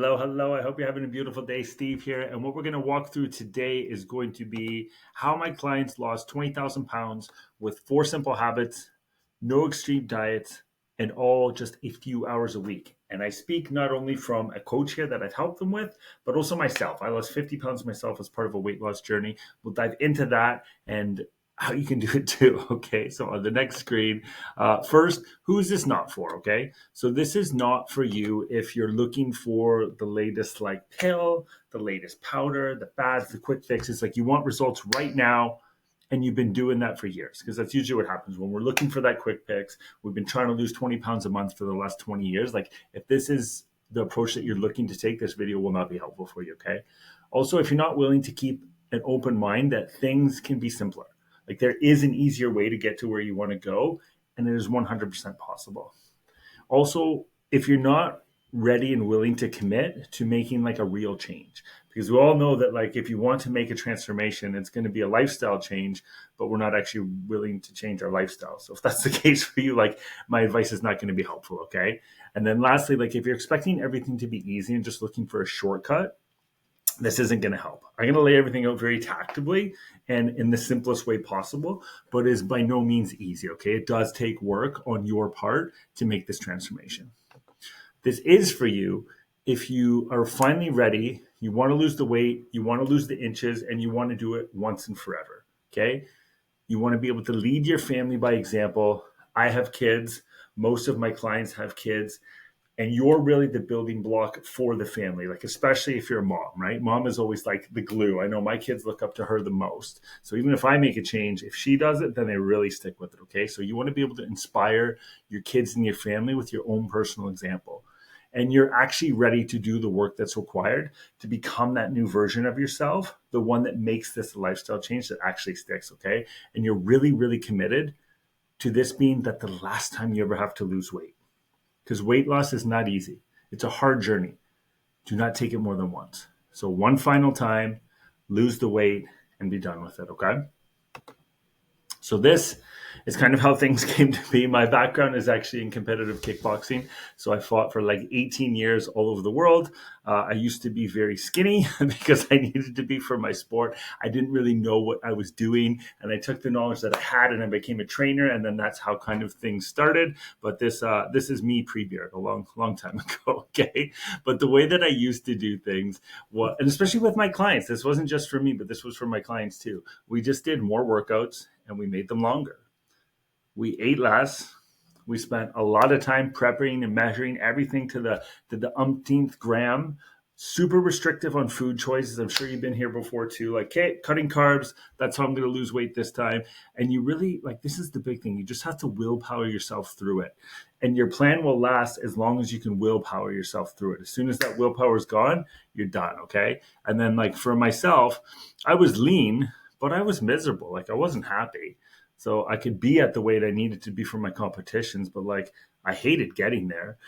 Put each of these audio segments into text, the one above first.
Hello, hello. I hope you're having a beautiful day. Steve here. And what we're going to walk through today is going to be how my clients lost 20,000 pounds with four simple habits, no extreme diets, and all just a few hours a week. And I speak not only from a coach here that I've helped them with, but also myself. I lost 50 pounds myself as part of a weight loss journey. We'll dive into that and how you can do it too. Okay. So on the next screen, first, who is this not for? Okay. So this is not for you if you're looking for the latest like pill, the latest powder, the fads, the quick fixes. Like you want results right now, and you've been doing that for years because that's usually what happens when we're looking for that quick fix. We've been trying to lose 20 pounds a month for the last 20 years. Like if this is the approach that you're looking to take, this video will not be helpful for you. Okay. Also, if you're not willing to keep an open mind that things can be simpler, like there is an easier way to get to where you want to go, and it is 100% possible. Also, if you're not ready and willing to commit to making like a real change, because we all know that like if you want to make a transformation, it's going to be a lifestyle change, but we're not actually willing to change our lifestyle. So if that's the case for you, like my advice is not going to be helpful. Okay. And then lastly, like if you're expecting everything to be easy and just looking for a shortcut, this isn't going to help. I'm going to lay everything out very tactically and in the simplest way possible, but is by no means easy. Okay. It does take work on your part to make this transformation. This is for you if you are finally ready, you want to lose the weight, you want to lose the inches, and you want to do it once and forever. Okay. You want to be able to lead your family by example. I have kids. Most of my clients have kids, and you're really the building block for the family, like especially if you're a mom, right? Mom is always like the glue. I know my kids look up to her the most. So even if I make a change, if she does it, then they really stick with it. Okay. So you want to be able to inspire your kids and your family with your own personal example. And you're actually ready to do the work that's required to become that new version of yourself, the one that makes this a lifestyle change that actually sticks. Okay. And you're really, really committed to this being that the last time you ever have to lose weight, because weight loss is not easy. It's a hard journey. Do not take it more than once. So one final time, lose the weight and be done with it. Okay. So this is kind of how things came to be. My background is actually in competitive kickboxing. So I fought for like 18 years all over the world. I used to be very skinny because I needed to be for my sport. I didn't really know what I was doing. And I took the knowledge that I had and I became a trainer. And then that's how kind of things started. But this is me pre-beard a long time ago. Okay. But the way that I used to do things, and especially with my clients, this wasn't just for me, but this was for my clients too. We just did more workouts and we made them longer. We ate less. We spent a lot of time prepping and measuring everything to the umpteenth gram. Super restrictive on food choices. I'm sure you've been here before too. Like, okay, cutting carbs. That's how I'm going to lose weight this time. And you really, like, this is the big thing. You just have to willpower yourself through it. And your plan will last as long as you can willpower yourself through it. As soon as that willpower is gone, you're done. Okay. And then, like, for myself, I was lean, but I was miserable. Like, I wasn't happy. So I could be at the weight I needed to be for my competitions, but like I hated getting there.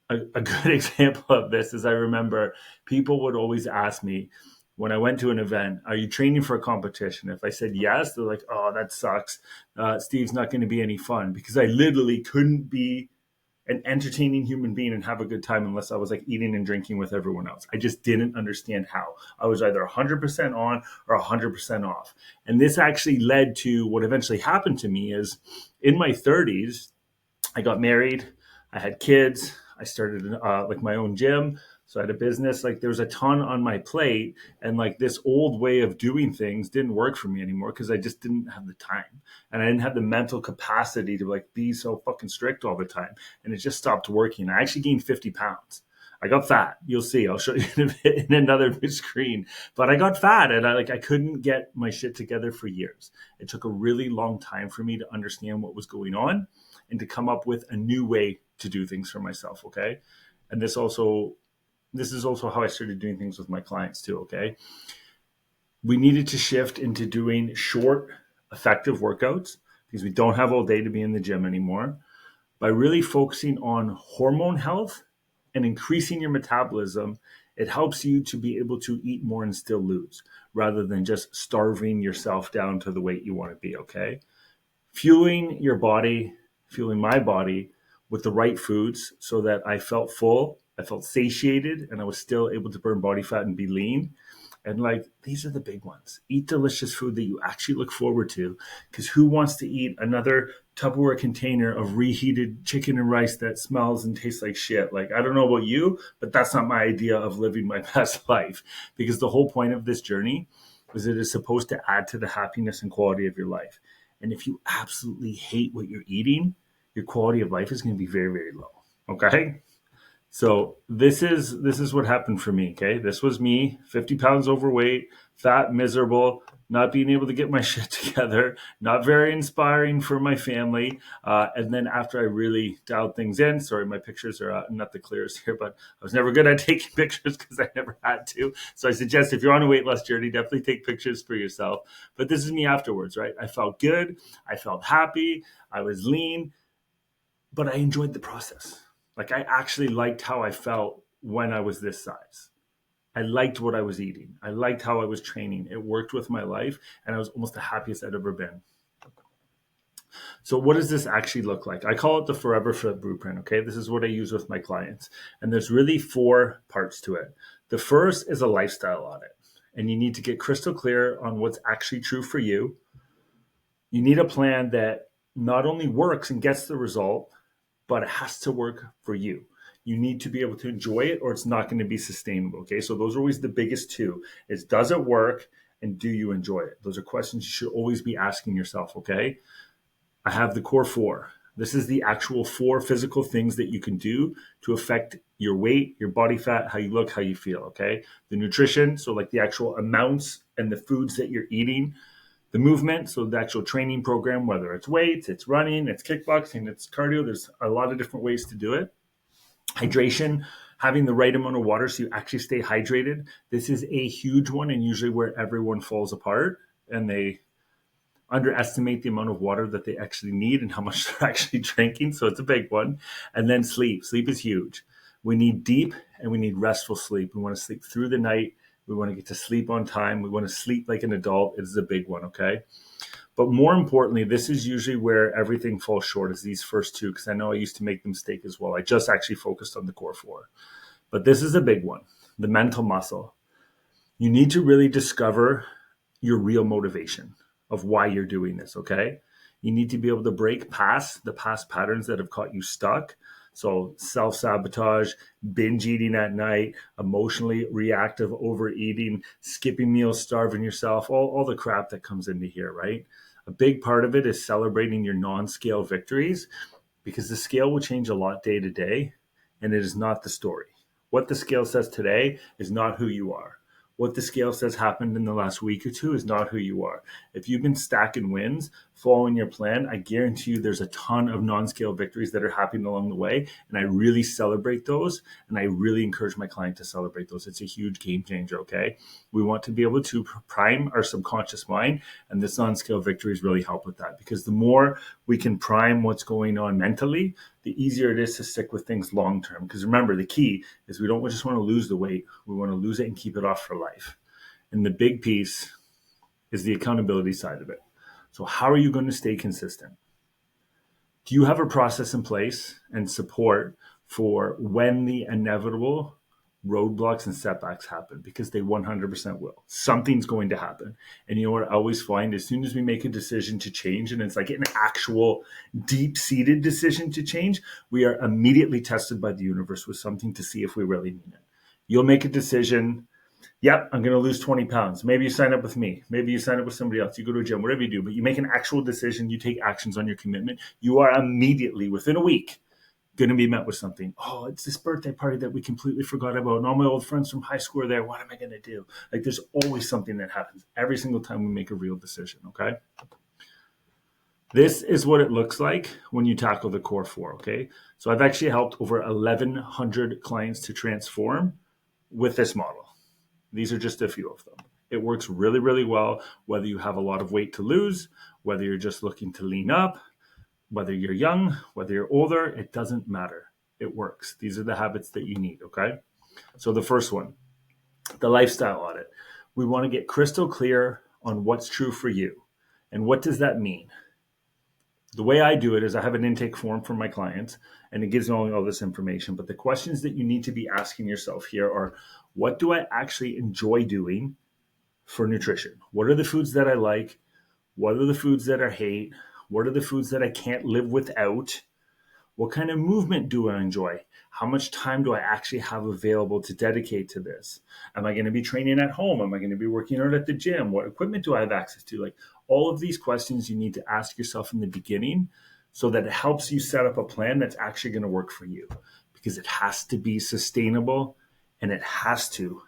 A good example of this is I remember people would always ask me when I went to an event, are you training for a competition? If I said yes, they're like, oh, that sucks. Steve's not going to be any fun, because I literally couldn't be an entertaining human being and have a good time unless I was like eating and drinking with everyone else. I just didn't understand how. I was either 100% on or 100% off. And this actually led to what eventually happened to me is in my 30s, I got married, I had kids, I started like my own gym. So I had a business. Like there was a ton on my plate, and like this old way of doing things didn't work for me anymore because I just didn't have the time, and I didn't have the mental capacity to like be so fucking strict all the time, and it just stopped working. I actually gained 50 pounds. I got fat. You'll see. I'll show you in another screen. But I got fat, and I couldn't get my shit together for years. It took a really long time for me to understand what was going on and to come up with a new way to do things for myself. Okay, and this is also how I started doing things with my clients too. Okay. We needed to shift into doing short, effective workouts because we don't have all day to be in the gym anymore, by really focusing on hormone health and increasing your metabolism. It helps you to be able to eat more and still lose rather than just starving yourself down to the weight you want to be. Okay. Fueling your body, fueling my body with the right foods so that I felt full I felt satiated, and I was still able to burn body fat and be lean. And like, these are the big ones. Eat delicious food that you actually look forward to, because who wants to eat another Tupperware container of reheated chicken and rice that smells and tastes like shit? Like, I don't know about you, but that's not my idea of living my best life, because the whole point of this journey is it is supposed to add to the happiness and quality of your life. And if you absolutely hate what you're eating, your quality of life is going to be very, very low. Okay. So this is what happened for me. Okay, this was me, 50 pounds overweight, fat, miserable, not being able to get my shit together, not very inspiring for my family. And then after I really dialed things in, sorry, my pictures are not the clearest here, but I was never good at taking pictures because I never had to. So I suggest if you're on a weight loss journey, definitely take pictures for yourself. But this is me afterwards, right? I felt good, I felt happy, I was lean, but I enjoyed the process. Like, I actually liked how I felt when I was this size. I liked what I was eating. I liked how I was training. It worked with my life, and I was almost the happiest I'd ever been. So what does this actually look like? I call it the Forever Fit Blueprint, okay? This is what I use with my clients. And there's really 4 parts to it. The first is a lifestyle audit, and you need to get crystal clear on what's actually true for you. You need a plan that not only works and gets the result, but it has to work for you. You need to be able to enjoy it, or it's not going to be sustainable. Okay. So those are always the biggest 2 is, does it work and do you enjoy it? Those are questions you should always be asking yourself. Okay. I have the core 4. This is the actual 4 physical things that you can do to affect your weight, your body fat, how you look, how you feel. Okay. The nutrition. So like the actual amounts and the foods that you're eating. The movement, so the actual training program, whether it's weights, it's running, it's kickboxing, it's cardio, there's a lot of different ways to do it. Hydration, having the right amount of water so you actually stay hydrated. This is a huge one, and usually where everyone falls apart and they underestimate the amount of water that they actually need and how much they're actually drinking. So it's a big one. And then sleep. Sleep is huge. We need deep and we need restful sleep. We want to sleep through the night. We want to get to sleep on time. We want to sleep like an adult. It is a big one, okay? But more importantly, this is usually where everything falls short, is these first 2, because I know I used to make the mistake as well. I just actually focused on the core 4. But this is a big one, the mental muscle. You need to really discover your real motivation of why you're doing this, okay? You need to be able to break past the past patterns that have caught you stuck. So self-sabotage, binge eating at night, emotionally reactive overeating, skipping meals, starving yourself, all the crap that comes into here, right? A big part of it is celebrating your non-scale victories, because the scale will change a lot day to day, and it is not the story. What the scale says today is not who you are. What the scale says happened in the last week or 2 is not who you are. If you've been stacking wins, following your plan, I guarantee you there's a ton of non-scale victories that are happening along the way. And I really celebrate those. And I really encourage my client to celebrate those. It's a huge game changer, okay? We want to be able to prime our subconscious mind. And this non-scale victories really help with that, because the more we can prime what's going on mentally, the easier it is to stick with things long term. Because remember, the key is we don't just want to lose the weight. We want to lose it and keep it off for life. And the big piece is the accountability side of it. So how are you going to stay consistent? Do you have a process in place and support for when the inevitable roadblocks and setbacks happen? Because they 100% will. Something's going to happen. And you know what I always find? As soon as we make a decision to change, and it's like an actual deep-seated decision to change, we are immediately tested by the universe with something to see if we really mean it. You'll make a decision. Yep, I'm going to lose 20 pounds. Maybe you sign up with me. Maybe you sign up with somebody else. You go to a gym, whatever you do, but you make an actual decision. You take actions on your commitment. You are immediately, within a week, going to be met with something. Oh, it's this birthday party that we completely forgot about, and all my old friends from high school are there. What am I going to do? Like, there's always something that happens every single time we make a real decision, okay? This is what it looks like when you tackle the core 4, okay? So I've actually helped over 1,100 clients to transform with this model. These are just a few of them. It works really, really well, whether you have a lot of weight to lose, whether you're just looking to lean up, whether you're young, whether you're older, it doesn't matter. It works. These are the habits that you need, okay? So the first one, the lifestyle audit. We want to get crystal clear on what's true for you. And what does that mean? The way I do it is I have an intake form for my clients, and it gives me all this information. But the questions that you need to be asking yourself here are, what do I actually enjoy doing for nutrition? What are the foods that I like? What are the foods that I hate? What are the foods that I can't live without? What kind of movement do I enjoy? How much time do I actually have available to dedicate to this? Am I going to be training at home? Am I going to be working out at the gym? What equipment do I have access to? Like, all of these questions you need to ask yourself in the beginning so that it helps you set up a plan that's actually going to work for you, because it has to be sustainable and it has to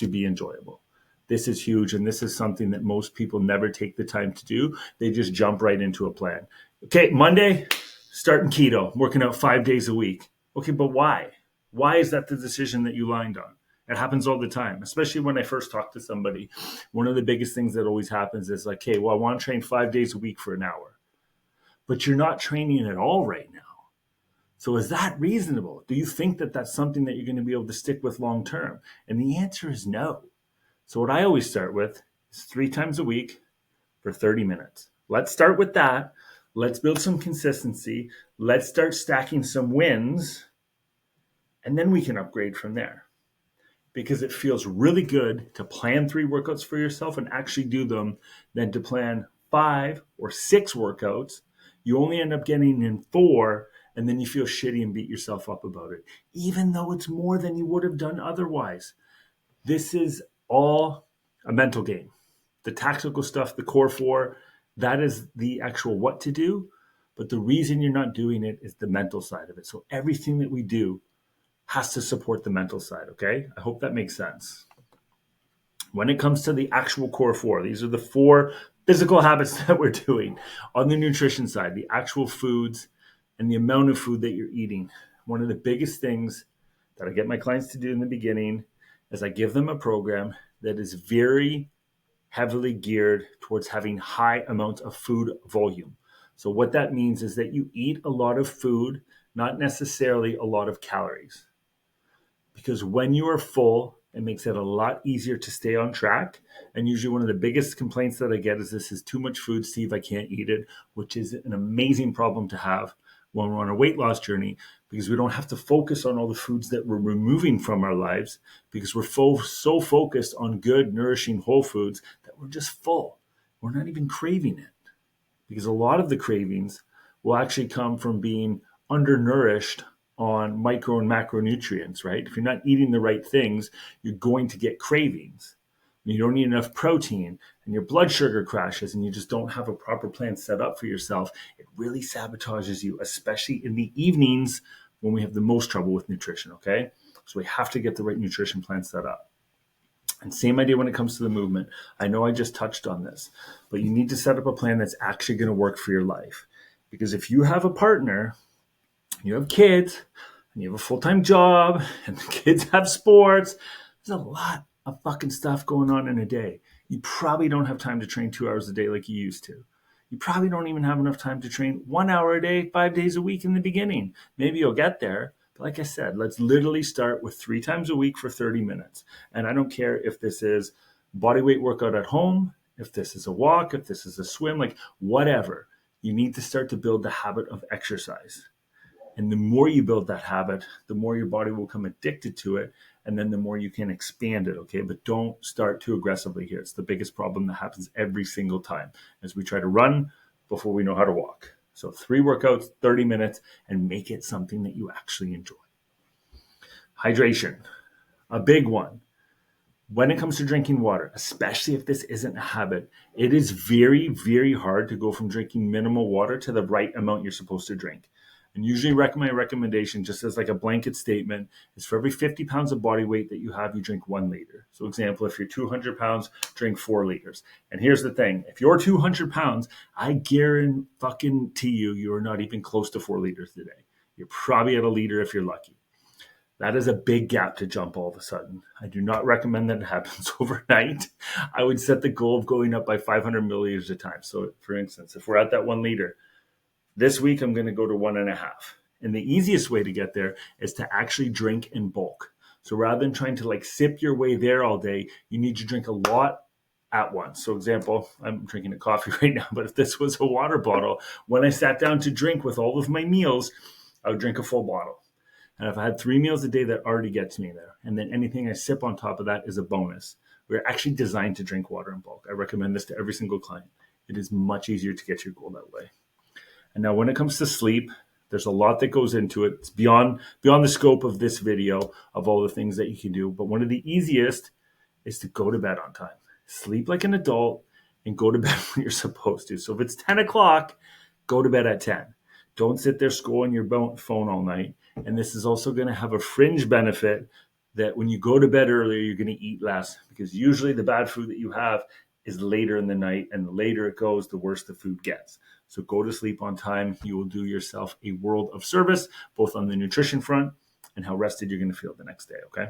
be enjoyable. This is huge, and this is something that most people never take the time to do. They just jump right into a plan. Okay, Monday, starting keto, working out 5 days a week. Okay, but why? Why is that the decision that you lined on? It happens all the time, especially when I first talk to somebody. One of the biggest things that always happens is like, hey, well, I want to train 5 days a week for an hour, but you're not training at all right now. So is that reasonable? Do you think that that's something that you're going to be able to stick with long term? And the answer is no. So what I always start with is 3 times a week for 30 minutes. Let's start with that. Let's build some consistency. Let's start stacking some wins, and then we can upgrade from there. Because it feels really good to plan 3 workouts for yourself and actually do them than to plan 5 or 6 workouts. You only end up getting in 4, and then you feel shitty and beat yourself up about it, even though it's more than you would have done otherwise. This is all a mental game. The tactical stuff, the core 4, that is the actual what to do. But the reason you're not doing it is the mental side of it. So everything that we do has to support the mental side, okay? I hope that makes sense. When it comes to the actual core 4, these are the 4 physical habits that we're doing. On the nutrition side, the actual foods and the amount of food that you're eating. One of the biggest things that I get my clients to do in the beginning is I give them a program that is very heavily geared towards having high amounts of food volume. So what that means is that you eat a lot of food, not necessarily a lot of calories. Because when you are full, it makes it a lot easier to stay on track. And usually one of the biggest complaints that I get is, this is too much food, Steve, I can't eat it, which is an amazing problem to have when we're on a weight loss journey, because we don't have to focus on all the foods that we're removing from our lives, because we're so focused on good, nourishing whole foods that we're just full. We're not even craving it, because a lot of the cravings will actually come from being undernourished on micro and macronutrients, right? If you're not eating the right things, you're going to get cravings. You don't need enough protein, and your blood sugar crashes, and you just don't have a proper plan set up for yourself. It really sabotages you, especially in the evenings when we have the most trouble with nutrition, okay? So we have to get the right nutrition plan set up. And same idea when it comes to the movement. I know I just touched on this, but you need to set up a plan that's actually going to work for your life. Because if you have a partner, you have kids, and you have a full-time job, and the kids have sports, there's a lot of fucking stuff going on in a day. You probably don't have time to train 2 hours a day like you used to. You probably don't even have enough time to train 1 hour a day, 5 days a week in the beginning. Maybe you'll get there. But like I said, let's literally start with 3 times a week for 30 minutes. And I don't care if this is body weight workout at home, if this is a walk, if this is a swim, like whatever. You need to start to build the habit of exercise. And the more you build that habit, the more your body will become addicted to it. And then the more you can expand it, okay? But don't start too aggressively here. It's the biggest problem that happens every single time as we try to run before we know how to walk. So 3 workouts, 30 minutes, and make it something that you actually enjoy. Hydration, a big one. When it comes to drinking water, especially if this isn't a habit, it is very, very hard to go from drinking minimal water to the right amount you're supposed to drink. And usually my recommendation, just as like a blanket statement, is for every 50 pounds of body weight that you have, you drink 1 liter. So example, if you're 200 pounds, drink 4 liters. And here's the thing. If you're 200 pounds, I guarantee you are not even close to 4 liters today. You're probably at 1 liter if you're lucky. That is a big gap to jump all of a sudden. I do not recommend that it happens overnight. I would set the goal of going up by 500 milliliters a time. So for instance, if we're at that 1 liter, this week I'm going to go to 1.5. And the easiest way to get there is to actually drink in bulk. So rather than trying to like sip your way there all day, you need to drink a lot at once. So example, I'm drinking a coffee right now, but if this was a water bottle, when I sat down to drink with all of my meals, I would drink a full bottle. And if I had 3 meals a day, that already gets me there. And then anything I sip on top of that is a bonus. We're actually designed to drink water in bulk. I recommend this to every single client. It is much easier to get your goal that way. And now when it comes to sleep, there's a lot that goes into it. It's beyond the scope of this video of all the things that you can do. But one of the easiest is to go to bed on time. Sleep like an adult and go to bed when you're supposed to. So if it's 10 o'clock, go to bed at 10. Don't sit there scrolling your phone all night. And this is also going to have a fringe benefit that when you go to bed earlier, you're going to eat less, because usually the bad food that you have is later in the night, and the later it goes, the worse the food gets. So go to sleep on time. You will do yourself a world of service, both on the nutrition front and how rested you're going to feel the next day, okay?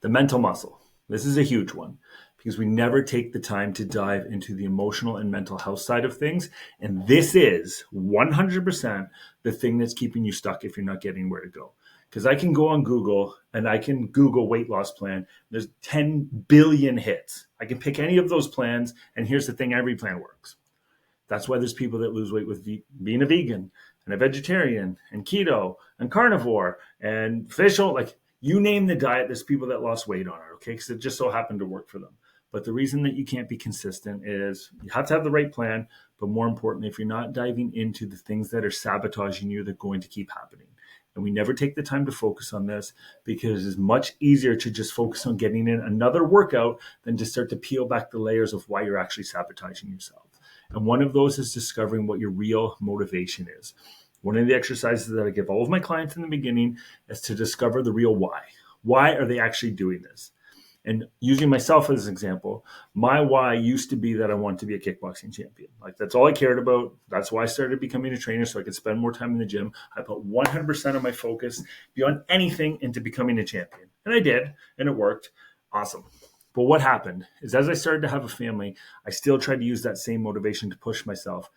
The mental muscle. This is a huge one because we never take the time to dive into the emotional and mental health side of things. And this is 100% the thing that's keeping you stuck if you're not getting where to go. Because I can go on Google and I can Google weight loss plan. There's 10 billion hits. I can pick any of those plans. And here's the thing, every plan works. That's why there's people that lose weight with being a vegan and a vegetarian and keto and carnivore and fish oil. Like, you name the diet, there's people that lost weight on it, okay? Because it just so happened to work for them. But the reason that you can't be consistent is you have to have the right plan. But more importantly, if you're not diving into the things that are sabotaging you, they're going to keep happening. And we never take the time to focus on this because it's much easier to just focus on getting in another workout than to start to peel back the layers of why you're actually sabotaging yourself. And one of those is discovering what your real motivation is. One of the exercises that I give all of my clients in the beginning is to discover the real why. Why are they actually doing this? And using myself as an example, my why used to be that I wanted to be a kickboxing champion. Like, that's all I cared about. That's why I started becoming a trainer, so I could spend more time in the gym. I put 100% of my focus beyond anything into becoming a champion. And I did, and it worked. Awesome. But what happened is, as I started to have a family, I still tried to use that same motivation to push myself,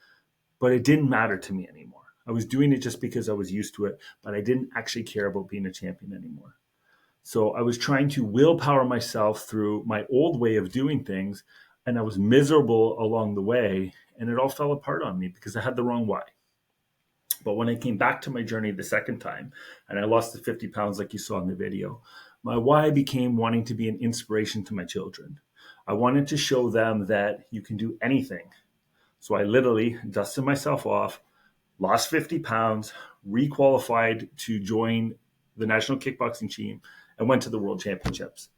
but it didn't matter to me anymore. I was doing it just because I was used to it, but I didn't actually care about being a champion anymore. So I was trying to willpower myself through my old way of doing things, and I was miserable along the way, and it all fell apart on me because I had the wrong why. But when I came back to my journey the second time, and I lost the 50 pounds like you saw in the video, my why became wanting to be an inspiration to my children. I wanted to show them that you can do anything. So I literally dusted myself off, lost 50 pounds, requalified to join the national kickboxing team, and went to the world championships.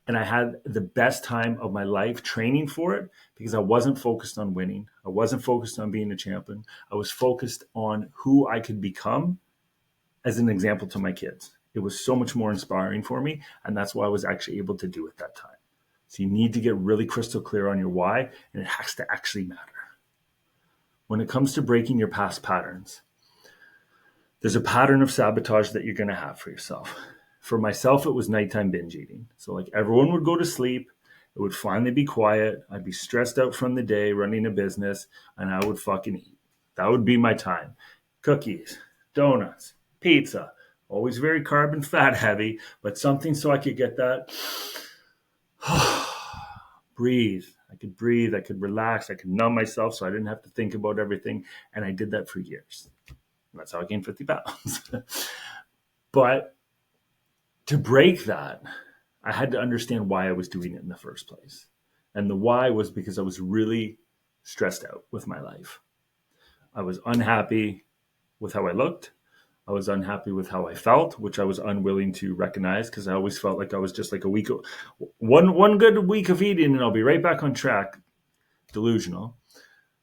And I had the best time of my life training for it because I wasn't focused on winning. I wasn't focused on being a champion. I was focused on who I could become as an example to my kids. It was so much more inspiring for me. And that's why I was actually able to do it that time. So you need to get really crystal clear on your why, and it has to actually matter. When it comes to breaking your past patterns, there's a pattern of sabotage that you're going to have for yourself. For myself, it was nighttime binge eating. So like, everyone would go to sleep. It would finally be quiet. I'd be stressed out from the day running a business, and I would fucking eat. That would be my time. Cookies, donuts, pizza, always very carb and fat heavy, but something so I could get that breathe. I could breathe. I could relax. I could numb myself so I didn't have to think about everything. And I did that for years. And that's how I gained 50 pounds. But to break that, I had to understand why I was doing it in the first place. And the why was because I was really stressed out with my life. I was unhappy with how I looked. I was unhappy with how I felt, which I was unwilling to recognize because I always felt like I was just like one good week of eating and I'll be right back on track. Delusional.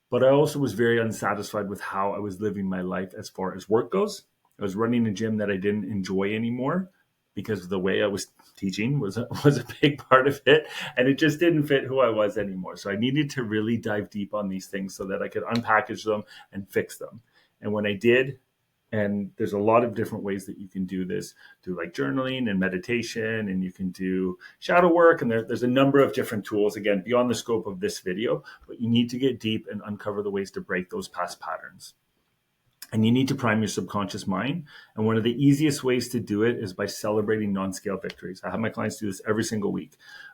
But I also was very unsatisfied with how I was living my life as far as work goes. I was running a gym that I didn't enjoy anymore because the way I was teaching was a big part of it, and it just didn't fit who I was anymore. So I needed to really dive deep on these things so that I could unpackage them and fix them. And when I did, and there's a lot of different ways that you can do this, through like journaling and meditation, and you can do shadow work. And there's a number of different tools, again, beyond the scope of this video, but you need to get deep and uncover the ways to break those past patterns. And you need to prime your subconscious mind. And one of the easiest ways to do it is by celebrating non-scale victories. I have my clients do this every single week.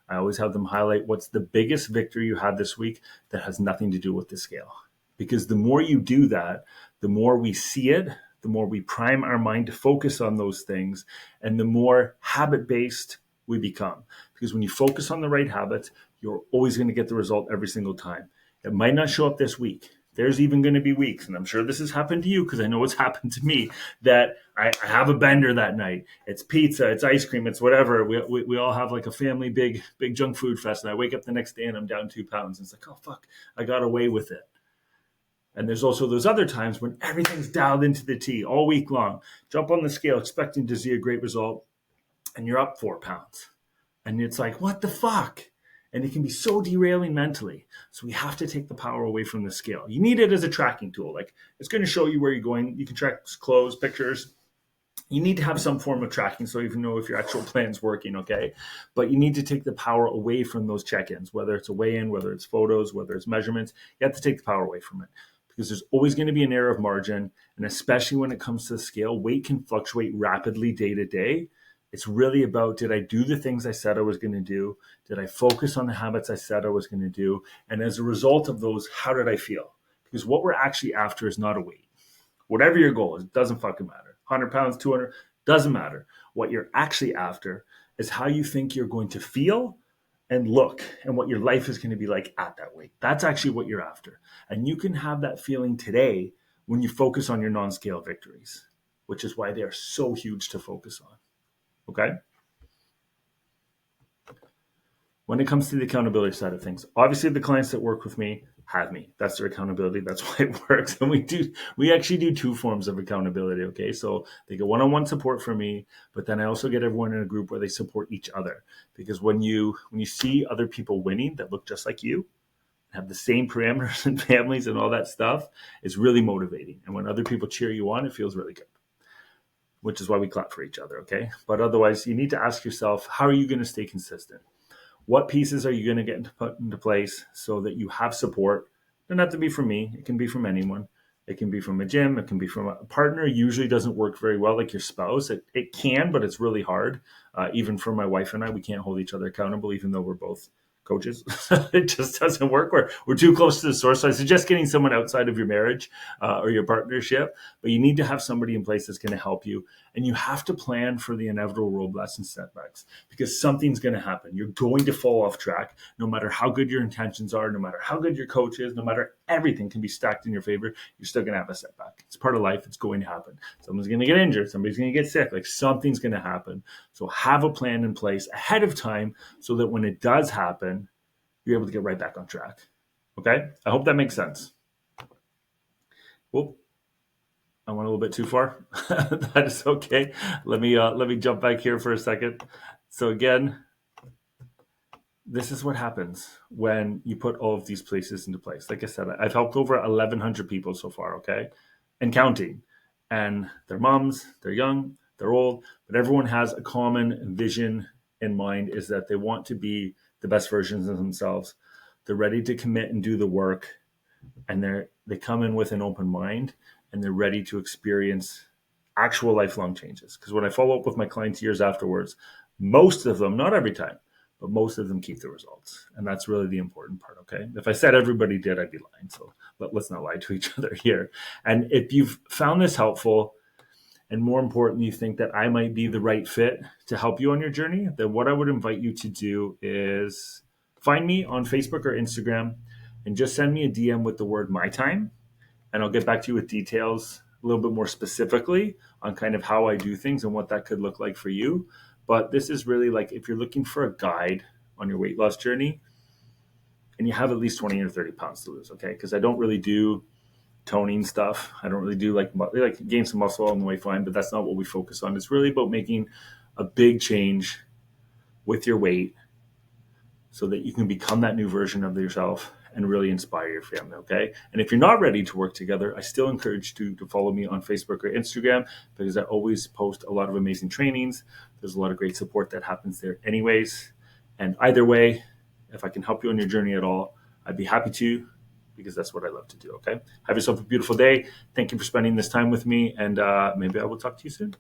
I always have them highlight what's the biggest victory you had this week that has nothing to do with the scale. Because the more you do that, the more we see it, the more we prime our mind to focus on those things, and the more habit-based we become. Because when you focus on the right habits, you're always going to get the result every single time. It might not show up this week. There's even going to be weeks, and I'm sure this has happened to you because I know it's happened to me, that I have a bender that night. It's pizza, it's ice cream, it's whatever. We all have like a family big junk food fest, and I wake up the next day and I'm down 2 pounds. And it's like, oh, fuck, I got away with it. And there's also those other times when everything's dialed into the T all week long. Jump on the scale expecting to see a great result, and you're up 4 pounds. And it's like, what the fuck? And it can be so derailing mentally. So we have to take the power away from the scale. You need it as a tracking tool. Like, it's going to show you where you're going. You can track clothes, pictures. You need to have some form of tracking so you can know if your actual plan's working, okay? But you need to take the power away from those check-ins, whether it's a weigh-in, whether it's photos, whether it's measurements. You have to take the power away from it because there's always going to be an error of margin. And especially when it comes to the scale, weight can fluctuate rapidly day to day. It's really about, did I do the things I said I was going to do? Did I focus on the habits I said I was going to do? And as a result of those, how did I feel? Because what we're actually after is not a weight. Whatever your goal is, it doesn't fucking matter. 100 pounds, 200, doesn't matter. What you're actually after is how you think you're going to feel and look and what your life is going to be like at that weight. That's actually what you're after. And you can have that feeling today when you focus on your non-scale victories, which is why they are so huge to focus on. Okay? When it comes to the accountability side of things, obviously the clients that work with me have me. That's their accountability. That's why it works. And we actually do 2 forms of accountability. Okay. So they get one-on-one support from me, but then I also get everyone in a group where they support each other. Because when you see other people winning that look just like you, have the same parameters and families and all that stuff, it's really motivating. And when other people cheer you on, it feels really good, which is why we clap for each other. Okay. But otherwise, you need to ask yourself, how are you going to stay consistent? What pieces are you going to get put into place so that you have support? It doesn't have to be from me. It can be from anyone. It can be from a gym. It can be from a partner. Usually doesn't work very well, like your spouse. It can, but it's really hard. Even for my wife and I, we can't hold each other accountable, even though we're both coaches. It just doesn't work. We're too close to the source. So I suggest getting someone outside of your marriage or your partnership, but you need to have somebody in place that's going to help you. And you have to plan for the inevitable roadblocks and setbacks because something's going to happen. You're going to fall off track no matter how good your intentions are, no matter how good your coach is, no matter everything can be stacked in your favor. You're still going to have a setback. It's part of life. It's going to happen. Someone's going to get injured. Somebody's going to get sick. Like something's going to happen. So have a plan in place ahead of time so that when it does happen, you're able to get right back on track. Okay? I hope that makes sense. Whoop. I went a little bit too far. That is okay. Let me jump back here for a second. So again, this is what happens when you put all of these places into place. Like I said, I've helped over 1,100 people so far, okay? And counting. And they're moms, they're young, they're old, but everyone has a common vision in mind is that they want to be the best versions of themselves. They're ready to commit and do the work, and they come in with an open mind, and they're ready to experience actual lifelong changes. Because when I follow up with my clients years afterwards, most of them, not every time, but most of them keep the results. And that's really the important part, okay? If I said everybody did, I'd be lying. So let's not lie to each other here. And if you've found this helpful, and more importantly, you think that I might be the right fit to help you on your journey, then what I would invite you to do is find me on Facebook or Instagram and just send me a DM with the word my time. And I'll get back to you with details a little bit more specifically on kind of how I do things and what that could look like for you. But this is really like if you're looking for a guide on your weight loss journey and you have at least 20 or 30 pounds to lose, okay? Because I don't really do toning stuff. I don't really do like gain some muscle on the way, fine, but that's not what we focus on. It's really about making a big change with your weight so that you can become that new version of yourself and really inspire your family, okay? And if you're not ready to work together, I still encourage you to follow me on Facebook or Instagram because I always post a lot of amazing trainings. There's a lot of great support that happens there anyways. And either way, if I can help you on your journey at all, I'd be happy to. because that's what I love to do. Okay. Have yourself a beautiful day. Thank you for spending this time with me, and maybe I will talk to you soon.